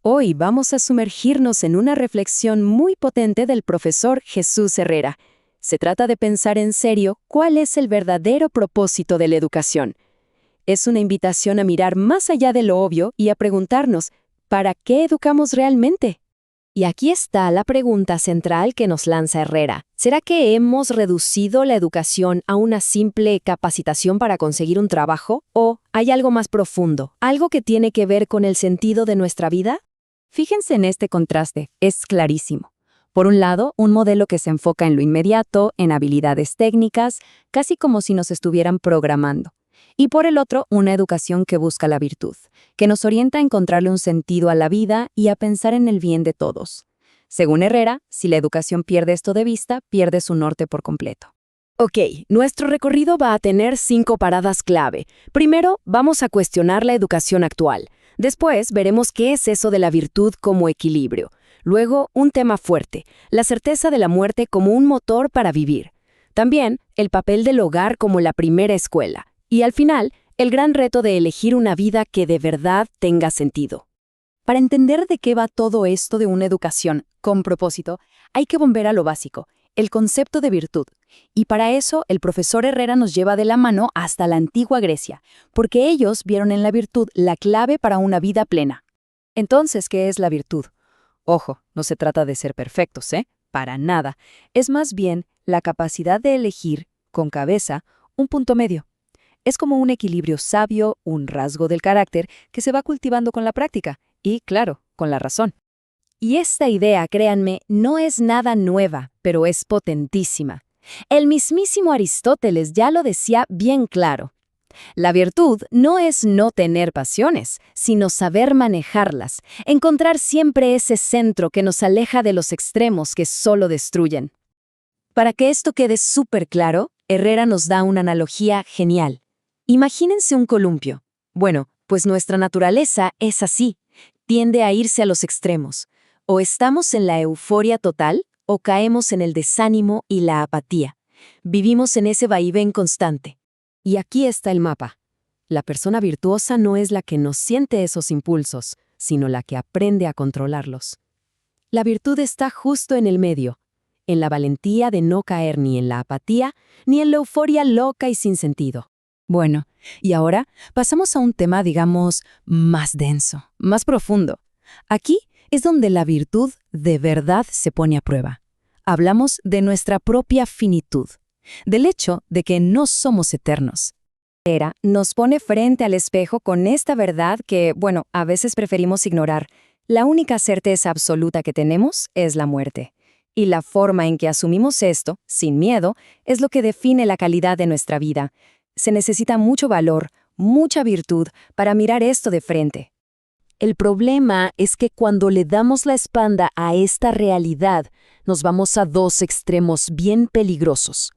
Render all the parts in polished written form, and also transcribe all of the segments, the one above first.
Hoy vamos a sumergirnos en una reflexión muy potente del profesor Jesús Herrera. Se trata de pensar en serio cuál es el verdadero propósito de la educación. Es una invitación a mirar más allá de lo obvio y a preguntarnos, ¿para qué educamos realmente? Y aquí está la pregunta central que nos lanza Herrera. ¿Será que hemos reducido la educación a una simple capacitación para conseguir un trabajo? ¿O hay algo más profundo, algo que tiene que ver con el sentido de nuestra vida? Fíjense en este contraste, es clarísimo. Por un lado, un modelo que se enfoca en lo inmediato, en habilidades técnicas, casi como si nos estuvieran programando. Y por el otro, una educación que busca la virtud, que nos orienta a encontrarle un sentido a la vida y a pensar en el bien de todos. Según Herrera, si la educación pierde esto de vista, pierde su norte por completo. Ok, nuestro recorrido va a tener 5 paradas clave. Primero, vamos a cuestionar la educación actual. Después, veremos qué es eso de la virtud como equilibrio. Luego, un tema fuerte, la certeza de la muerte como un motor para vivir. También, el papel del hogar como la primera escuela. Y al final, el gran reto de elegir una vida que de verdad tenga sentido. Para entender de qué va todo esto de una educación con propósito, hay que volver a lo básico, el concepto de virtud. Y para eso, el profesor Herrera nos lleva de la mano hasta la antigua Grecia, porque ellos vieron en la virtud la clave para una vida plena. Entonces, ¿qué es la virtud? Ojo, no se trata de ser perfectos, ¿eh? Para nada. Es más bien la capacidad de elegir, con cabeza, un punto medio. Es como un equilibrio sabio, un rasgo del carácter que se va cultivando con la práctica y, claro, con la razón. Y esta idea, créanme, no es nada nueva, pero es potentísima. El mismísimo Aristóteles ya lo decía bien claro. La virtud no es no tener pasiones, sino saber manejarlas, encontrar siempre ese centro que nos aleja de los extremos que solo destruyen. Para que esto quede súper claro, Herrera nos da una analogía genial. Imagínense un columpio. Bueno, pues nuestra naturaleza es así, tiende a irse a los extremos. O estamos en la euforia total o caemos en el desánimo y la apatía. Vivimos en ese vaivén constante. Y aquí está el mapa. La persona virtuosa no es la que no siente esos impulsos, sino la que aprende a controlarlos. La virtud está justo en el medio, en la valentía de no caer ni en la apatía, ni en la euforia loca y sin sentido. Bueno, y ahora pasamos a un tema, digamos, más denso, más profundo. Aquí es donde la virtud de verdad se pone a prueba. Hablamos de nuestra propia finitud, del hecho de que no somos eternos. Herrera nos pone frente al espejo con esta verdad que, bueno, a veces preferimos ignorar. La única certeza absoluta que tenemos es la muerte. Y la forma en que asumimos esto, sin miedo, es lo que define la calidad de nuestra vida. Se necesita mucho valor, mucha virtud para mirar esto de frente. El problema es que cuando le damos la espalda a esta realidad, nos vamos a dos extremos bien peligrosos.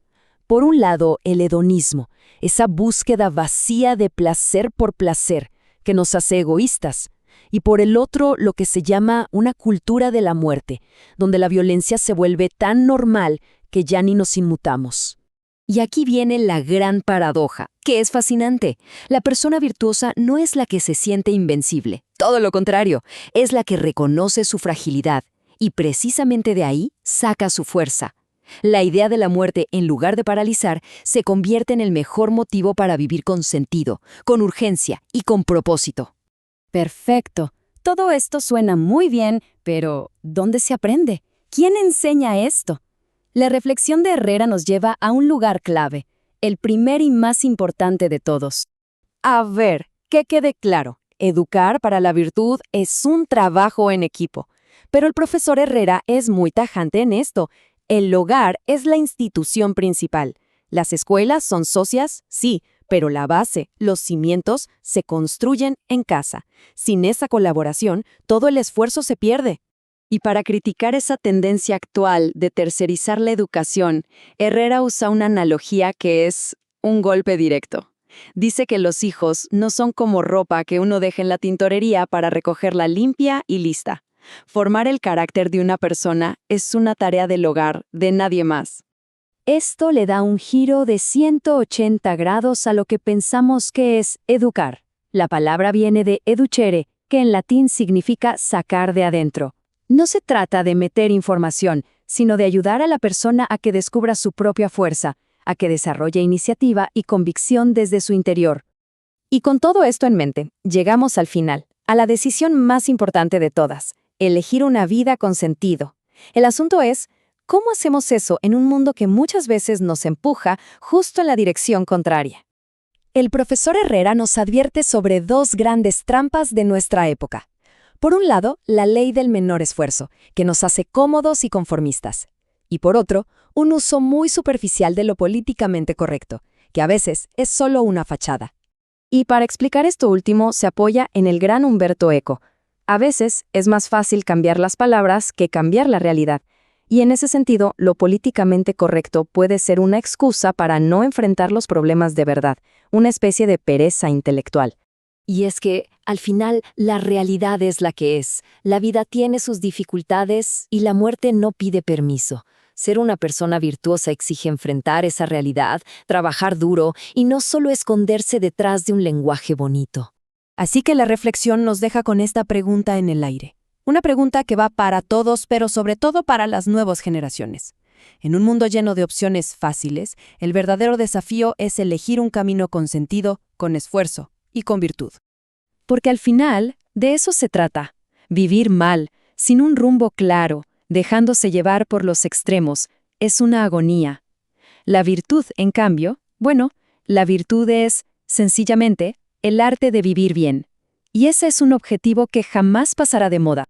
Por un lado, el hedonismo, esa búsqueda vacía de placer por placer, que nos hace egoístas. Y por el otro, lo que se llama una cultura de la muerte, donde la violencia se vuelve tan normal que ya ni nos inmutamos. Y aquí viene la gran paradoja, que es fascinante. La persona virtuosa no es la que se siente invencible, todo lo contrario, es la que reconoce su fragilidad y precisamente de ahí saca su fuerza. La idea de la muerte, en lugar de paralizar, se convierte en el mejor motivo para vivir con sentido, con urgencia y con propósito. Perfecto. Todo esto suena muy bien, pero ¿dónde se aprende? ¿Quién enseña esto? La reflexión de Herrera nos lleva a un lugar clave, el primer y más importante de todos. A ver, que quede claro, educar para la virtud es un trabajo en equipo. Pero el profesor Herrera es muy tajante en esto. El hogar es la institución principal. Las escuelas son socias, sí, pero la base, los cimientos, se construyen en casa. Sin esa colaboración, todo el esfuerzo se pierde. Y para criticar esa tendencia actual de tercerizar la educación, Herrera usa una analogía que es un golpe directo. Dice que los hijos no son como ropa que uno deja en la tintorería para recogerla limpia y lista. Formar el carácter de una persona es una tarea del hogar, de nadie más. Esto le da un giro de 180 grados a lo que pensamos que es educar. La palabra viene de educere, que en latín significa sacar de adentro. No se trata de meter información, sino de ayudar a la persona a que descubra su propia fuerza, a que desarrolle iniciativa y convicción desde su interior. Y con todo esto en mente, llegamos al final, a la decisión más importante de todas, elegir una vida con sentido. El asunto es, ¿cómo hacemos eso en un mundo que muchas veces nos empuja justo en la dirección contraria? El profesor Herrera nos advierte sobre dos grandes trampas de nuestra época. Por un lado, la ley del menor esfuerzo, que nos hace cómodos y conformistas. Y por otro, un uso muy superficial de lo políticamente correcto, que a veces es solo una fachada. Y para explicar esto último se apoya en el gran Humberto Eco. A veces es más fácil cambiar las palabras que cambiar la realidad. Y en ese sentido, lo políticamente correcto puede ser una excusa para no enfrentar los problemas de verdad, una especie de pereza intelectual. Y es que, al final, la realidad es la que es. La vida tiene sus dificultades y la muerte no pide permiso. Ser una persona virtuosa exige enfrentar esa realidad, trabajar duro y no solo esconderse detrás de un lenguaje bonito. Así que la reflexión nos deja con esta pregunta en el aire. Una pregunta que va para todos, pero sobre todo para las nuevas generaciones. En un mundo lleno de opciones fáciles, el verdadero desafío es elegir un camino con sentido, con esfuerzo y con virtud. Porque al final, de eso se trata. Vivir mal, sin un rumbo claro, dejándose llevar por los extremos, es una agonía. La virtud, en cambio, la virtud es, sencillamente, el arte de vivir bien. Y ese es un objetivo que jamás pasará de moda.